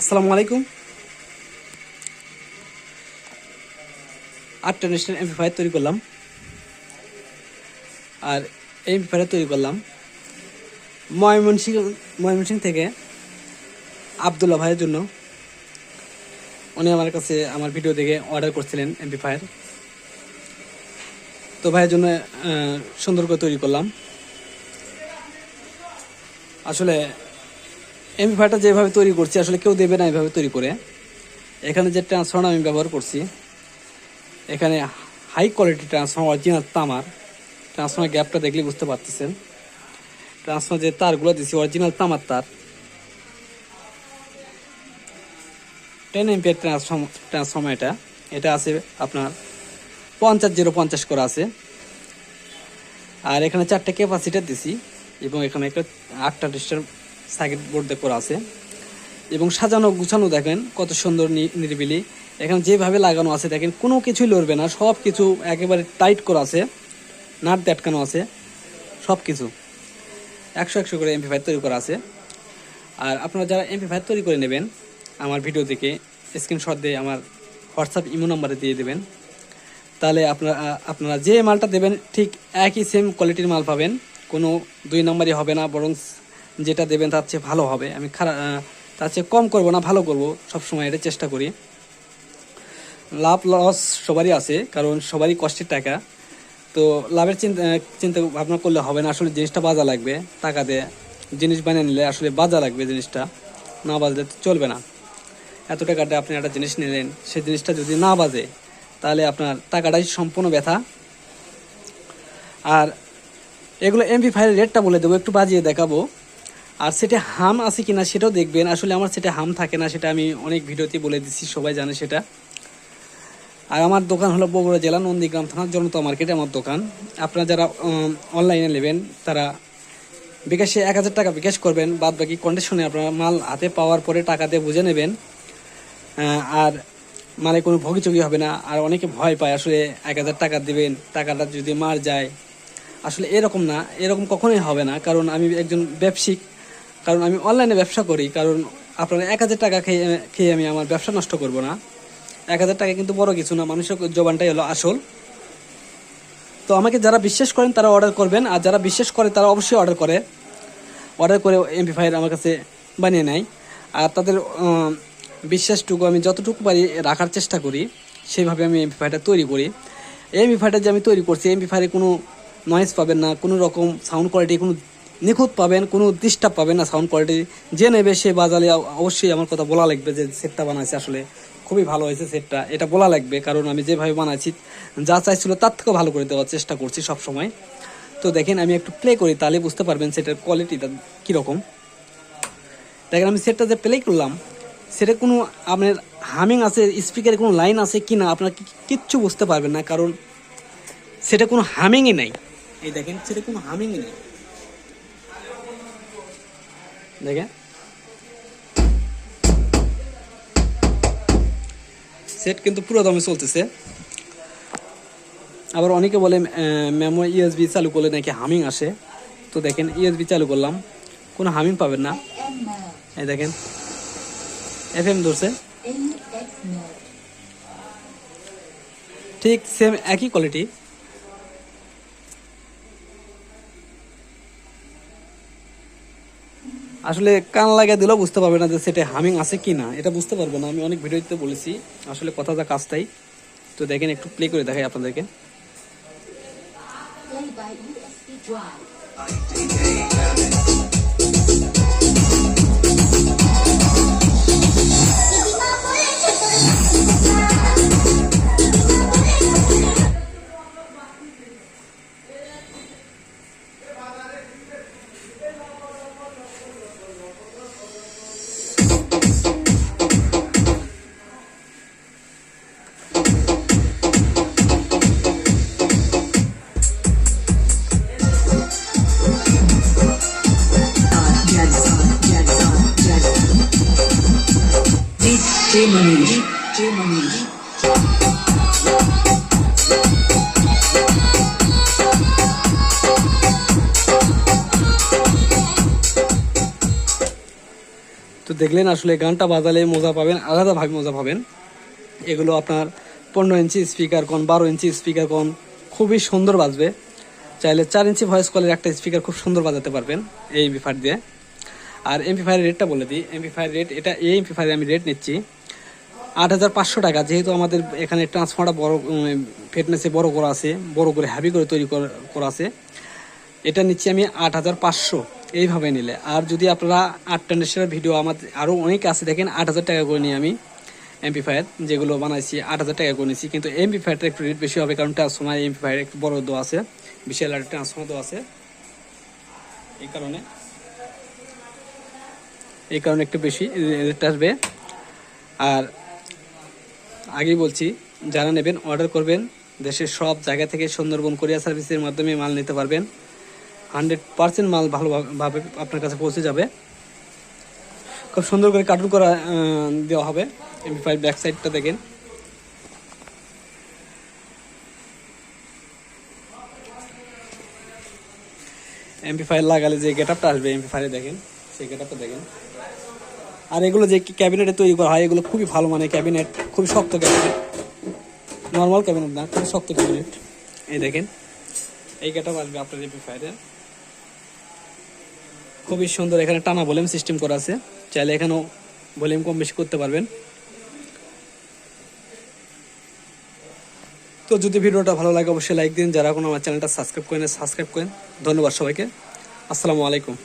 আসসালামু আলাইকুম। 8টা national amplifier তৈরি করলাম, আর এই এমপ্লিফায়ার তৈরি করলাম ময়মনসিংহ থেকে আবদুল্লাহ ভাইয়ের জন্য। উনি আমার কাছে আমার ভিডিও দেখে অর্ডার করছিলেন এমপ্লিফায়ার, তো ভাইয়ের জন্য সুন্দর করে তৈরি করলাম। আসলে এমপ্লিফায়ারটা যেভাবে তৈরি করছি আসলে কেউ দেবে না এভাবে তৈরি করে। এখানে যে ট্রান্সফর্মার আমি ব্যবহার করছি, এখানে হাই কোয়ালিটি ট্রান্সফর্মার, অরিজিনাল তামার ট্রান্সফর্মার। গ্যাপটা দেখলে বুঝতে পারতেছেন। ট্রান্সফর্মার যে তারগুলো দিচ্ছি অরিজিনাল তামার তার। 10 এমপিয়ার ট্রান্সফর্মার এটা আছে আপনার 50-050 করা আছে। আর এখানে 4টা ক্যাপাসিটার দিছি এবং এখানে একটা 8টা ডিজিটাল সার্কিট বোর্ড করা আছে এবং সাজানো গুছানো দেখেন কত সুন্দর নিরিবিলি। এখানে যেভাবে লাগানো আছে দেখেন কোনো কিছুই লড়বে না, সব কিছু একেবারে টাইট করা আছে, নাট দিয়ে আটকানো আছে, সব কিছু 100 করে এমপ্লিফায়ার তৈরি করা আছে। আর আপনারা যারা এমপ্লিফায়ার তৈরি করে নেবেন আমার ভিডিও থেকে স্ক্রিনশট দিয়ে আমার হোয়াটসঅ্যাপ ইমো নাম্বারে দিয়ে দেবেন, তাহলে আপনারা যে মালটা দেবেন ঠিক একই সেম কোয়ালিটির মাল পাবেন, কোনো 2 নম্বরই হবে না, বরং যেটা দেবেন তার চেয়ে ভালো হবে। আমি তার চেয়ে কম করব না, ভালো করব, সবসময় এটা চেষ্টা করি। লাভ লস সবারই আছে, কারণ সবারই কষ্টের টাকা, তো লাভের চিন্তা ভাবনা করলে হবে না। আসলে জিনিসটা বাজা লাগবে, টাকা দিয়ে জিনিস বানিয়ে নিলে আসলে বাজা লাগবে, জিনিসটা না বাজলে তো চলবে না। এত টাকা দিয়ে আপনি একটা জিনিস নিলেন, সেই জিনিসটা যদি না বাজে তাহলে আপনার টাকাটাই সম্পূর্ণ ব্যথা। আর এগুলো এমপ্লিফায়ারের রেটটা বলে দেবো, একটু বাজিয়ে দেখাবো। আর সেটা হাম আছে কিনা সেটাও দেখবেন। আসলে আমার সেটা হাম থাকে না, সেটা আমি অনেক ভিডিওতে বলে দিচ্ছি, সবাই জানে সেটা। আর আমার দোকান হলো বগুড়া জেলা নন্দীগ্রাম থানা জনতা মার্কেটে আমার দোকান। আপনারা যারা অনলাইনে নেবেন তারা বিকাশে 1000 টাকা বিকাশ করবেন, বাদ বাকি কন্ডিশনে আপনারা মাল হাতে পাওয়ার পরে টাকা দিয়ে বুঝে নেবেন। আর মানে কোনো ভোগিচগি হবে না। আর অনেকে ভয় পায় আসলে 1000 টাকা দিবেন, টাকাটা যদি মার যায়, আসলে এরকম না, এরকম কখনোই হবে না। কারণ আমি একজন ব্যবসায়িক, কারণ আমি অনলাইনে ব্যবসা করি। কারণ আপনারা 1000 টাকা খেয়ে আমি আমার ব্যবসা নষ্ট করব না। 1000 টাকা কিন্তু বড় কিছু না, মানুষের জবানটাই হলো আসল। তো আমাকে যারা বিশ্বাস করেন তারা অর্ডার করবেন, আর যারা বিশ্বাস করে তারা অবশ্যই অর্ডার করে এমপ্লিফায়ার আমার কাছে বানিয়ে নেয়। আর তাদের বিশ্বাসটুকু আমি যতটুকু পারি রাখার চেষ্টা করি, সেইভাবে আমি এমপ্লিফায়ারটা তৈরি করি। এই এমপ্লিফায়ারটা যে আমি তৈরি করছি, এমপ্লিফায়ারে কোনো নয়েজ পাবেন না, কোনো রকম সাউন্ড কোয়ালিটি কোনো নিখুঁত পাবেন, কোনো ডিস্টার্ব পাবেন না। সাউন্ড কোয়ালিটি যে নেবে সে বাজালে অবশ্যই আমার কথা বলা লাগবে যে সেটটা বানাইছে আসলে খুবই ভালো হয়েছে সেটটা, এটা বলা লাগবে। কারণ আমি যেভাবে বানাইছি যা চাইছিল তার থেকেও ভালো করে দেওয়ার চেষ্টা করছি সব সময়। তো দেখেন আমি একটু প্লে করি, তাহলে বুঝতে পারবেন সেটার কোয়ালিটিটা কীরকম। দেখেন আমি সেটটা যে প্লে করলাম, সেটা কোনো আপনার হামিং আছে, স্পিকারে কোনো লাইন আছে কি না আপনার কিচ্ছু বুঝতে পারবেন না, কারণ সেটা কোনো হামিংই নাই। এই দেখেন সেটা কোনো হামিংই নেই। দেখেন সেট কিন্তু পুরো দমে চলতেছে। আবার অনেকে বলে মেমো ইউএসবি চালু করলে নাকি হামিং আসে। তো দেখেন ইউএসবি চালু করলাম, কোনো হামিং পাবেন না। এই দেখেন এফএম ধরছে, ঠিক সেম একই কোয়ালিটি। আসলে কান লাগিয়ে দিলেও বুঝতে পারবে না যে সেটা হামিং আছে কি না, এটা বুঝতে পারবে না। আমি অনেক ভিডিওতে বলেছি, আসলে কথা যা কাজটাই। তো দেখেন একটু প্লে করে দেখাই আপনাদেরকে। তো দেখলেন আসলে গানটা বাজালে মজা পাবেন, আলাদাভাবে মজা পাবেন। এগুলো আপনার 15 ইঞ্চি স্পিকার কোন, 12 ইঞ্চি স্পিকার কোন, খুবই সুন্দর বাজবে। চাইলে 4 ইঞ্চি ভয়েস কলের একটা স্পিকার খুব সুন্দর বাজাতে পারবেন এই এমপ্লিফায়ার দিয়ে। আর এমপ্লিফায়ারের রেটটা বলে দিই, এমপ্লিফায়ার রেট এটা, এই এমপ্লিফায়ারে আমি রেট নিচ্ছি 8,500 টাকা। যেহেতু আমাদের এখানে ট্রান্সফর্মারটা বড় ফিটনেসে বড় করা আছে, বড় করে হ্যাভি করে তৈরি করা আছে, এটা নিচ্ছি আমি 8,500 এইভাবে নিলে। আর যদি আপনারা 8 ভিডিও আমাদের আরও অনেক আছে দেখেন, 8,000 টাকা করে নিই আমি এমপ্লিফায়ার যেগুলো বানাইছি 8,000 টাকা করে নিচ্ছি। কিন্তু এমপ্লিফায়ারটা একটু রেট বেশি হবে, কারণ ট্রান্সফর্মার এমপ্লিফায়ার একটু বড় দেওয়া আছে, বিশাল একটা ট্রান্সফর্মার দেওয়া আছে, এই কারণে একটু বেশি রেট আসবে। আর আগেই বলছি, যারা নেবেন অর্ডার করবেন, দেশের সব জায়গা থেকে সুন্দরবন কোরিয়ার সার্ভিসের মাধ্যমে মাল নিতে পারবেন। 100% মাল ভালোভাবে আপনার কাছে পৌঁছে যাবে। খুব সুন্দর করে কার্টুন করা দেওয়া হবে। এমপ্লিফায়ার ব্যাক সাইডটা দেখেন, এমপ্লিফায়ার লাগালে যে গেটআপটা আসবে এমপ্লিফায়ারে দেখেন, সেই গেটআপটা দেখেন। আর এগুলো যে ক্যাবিনেটে তৈরি করা হয়, এগুলো খুবই ভালো মানে ক্যাবিনেট, খুবই শক্ত ক্যাবিনেট, নর্মাল ক্যাবিনেট না, খুবই শক্ত ক্যাবিনেট। এই দেখেন, এই গেটআপ আসবে আপনার এমপ্লিফায়ারে, খুবই সুন্দর। এখানে টানা ভলিউম সিস্টেম করা আছে, চাইলে এখানেও ভলিউম কম বেশি করতে পারবেন। তো যদি ভিডিওটা ভালো লাগে অবশ্যই লাইক দিন, যারা কোনো আমার চ্যানেলটা সাবস্ক্রাইব করেন সাবস্ক্রাইব করেন। ধন্যবাদ সবাইকে, আসসালামু আলাইকুম।